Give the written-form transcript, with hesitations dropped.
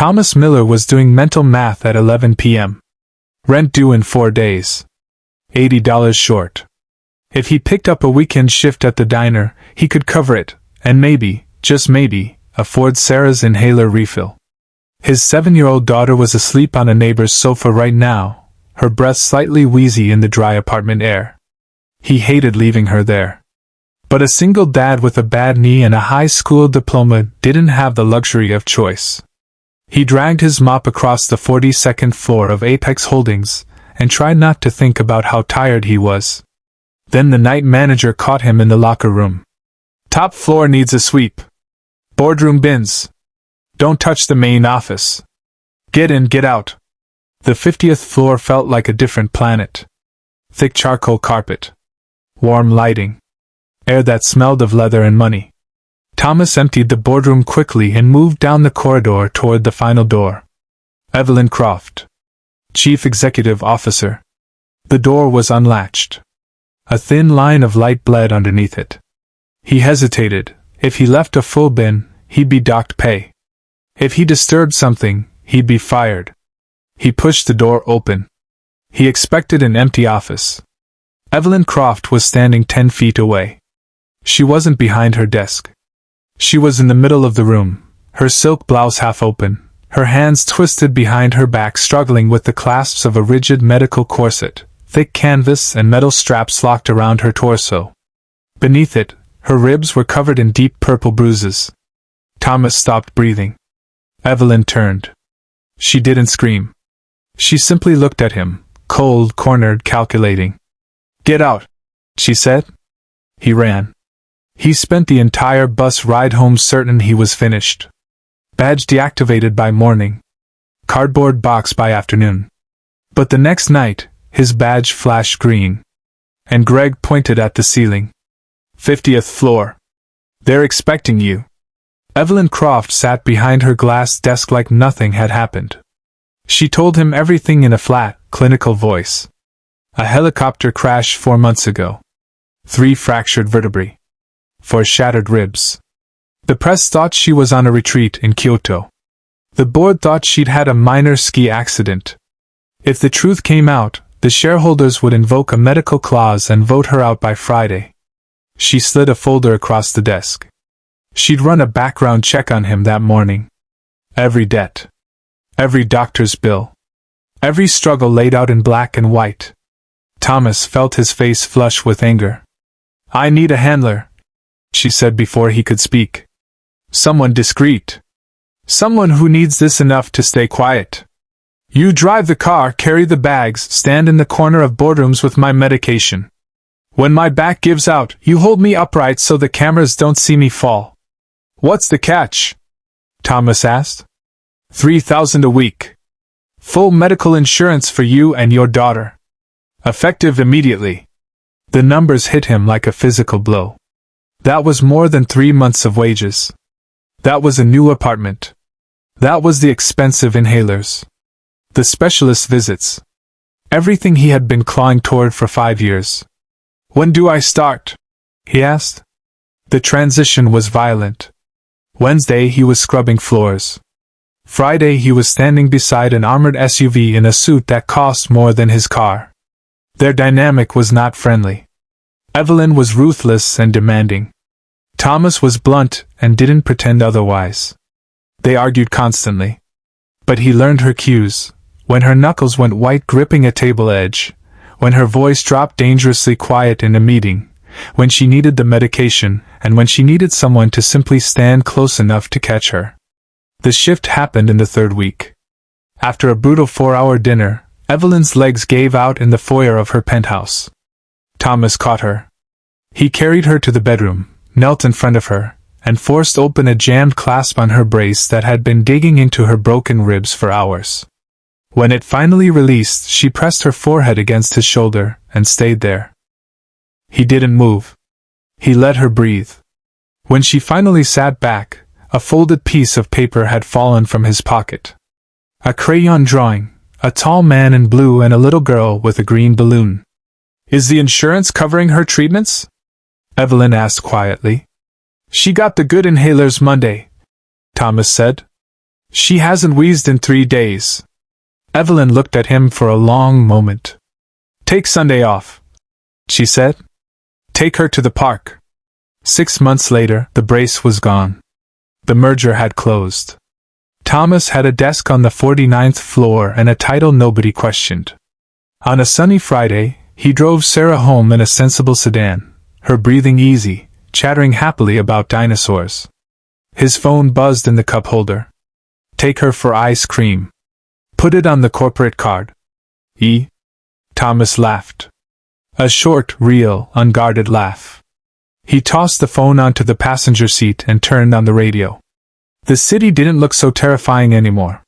Thomas Miller was doing mental math at 11 p.m. Rent due in 4 days. $80 short. If he picked up a weekend shift at the diner, he could cover it, and maybe, just maybe, afford Sarah's inhaler refill. His 7-year-old daughter was asleep on a neighbor's sofa right now, her breath slightly wheezy in the dry apartment air. He hated leaving her there. But a single dad with a bad knee and a high school diploma didn't have the luxury of choice. He dragged his mop across the 42nd floor of Apex Holdings and tried not to think about how tired he was. Then the night manager caught him in the locker room. Top floor needs a sweep. Boardroom bins. Don't touch the main office. Get in, get out. The 50th floor felt like a different planet. Thick charcoal carpet. Warm lighting. Air that smelled of leather and money. Thomas emptied the boardroom quickly and moved down the corridor toward the final door. Evelyn Croft. Chief Executive Officer. The door was unlatched. A thin line of light bled underneath it. He hesitated. If he left a full bin, he'd be docked pay. If he disturbed something, he'd be fired. He pushed the door open. He expected an empty office. Evelyn Croft was standing 10 feet away. She wasn't behind her desk. She was in the middle of the room, her silk blouse half open, her hands twisted behind her back struggling with the clasps of a rigid medical corset, thick canvas and metal straps locked around her torso. Beneath it, her ribs were covered in deep purple bruises. Thomas stopped breathing. Evelyn turned. She didn't scream. She simply looked at him, cold, cornered, calculating. "Get out," she said. He ran. He spent the entire bus ride home certain he was finished. Badge deactivated by morning. Cardboard box by afternoon. But the next night, his badge flashed green. And Greg pointed at the ceiling. 50th floor. They're expecting you. Evelyn Croft sat behind her glass desk like nothing had happened. She told him everything in a flat, clinical voice. A helicopter crash 4 months ago. 3 fractured vertebrae. 4 shattered ribs. The press thought she was on a retreat in Kyoto. The board thought she'd had a minor ski accident. If the truth came out, the shareholders would invoke a medical clause and vote her out by Friday. She slid a folder across the desk. She'd run a background check on him that morning. Every debt. Every doctor's bill. Every struggle laid out in black and white. Thomas felt his face flush with anger. "I need a handler," she said before he could speak. "Someone discreet. Someone who needs this enough to stay quiet. You drive the car, carry the bags, stand in the corner of boardrooms with my medication. When my back gives out, you hold me upright so the cameras don't see me fall." "What's the catch?" Thomas asked. $3,000 a week. Full medical insurance for you and your daughter. Effective immediately. The numbers hit him like a physical blow. That was more than 3 months of wages. That was a new apartment. That was the expensive inhalers. The specialist visits. Everything he had been clawing toward for 5 years. "When do I start?" he asked. The transition was violent. Wednesday he was scrubbing floors. Friday he was standing beside an armored SUV in a suit that cost more than his car. Their dynamic was not friendly. Evelyn was ruthless and demanding. Thomas was blunt and didn't pretend otherwise. They argued constantly. But he learned her cues, when her knuckles went white gripping a table edge, when her voice dropped dangerously quiet in a meeting, when she needed the medication, and when she needed someone to simply stand close enough to catch her. The shift happened in the 3rd week. After a brutal 4-hour dinner, Evelyn's legs gave out in the foyer of her penthouse. Thomas caught her. He carried her to the bedroom, knelt in front of her, and forced open a jammed clasp on her brace that had been digging into her broken ribs for hours. When it finally released, she pressed her forehead against his shoulder and stayed there. He didn't move. He let her breathe. When she finally sat back, a folded piece of paper had fallen from his pocket. A crayon drawing, a tall man in blue and a little girl with a green balloon. "Is the insurance covering her treatments?" Evelyn asked quietly. "She got the good inhalers Monday," Thomas said. She hasn't wheezed in 3 days. Evelyn looked at him for a long moment. Take Sunday off, she said. Take her to the park. 6 months later, the brace was gone. The merger had closed. Thomas had a desk on the 49th floor and a title nobody questioned. On a sunny Friday, he drove Sarah home in a sensible sedan, her breathing easy, chattering happily about dinosaurs. His phone buzzed in the cup holder. Take her for ice cream. Put it on the corporate card. Thomas laughed. A short, real, unguarded laugh. He tossed the phone onto the passenger seat and turned on the radio. The city didn't look so terrifying anymore.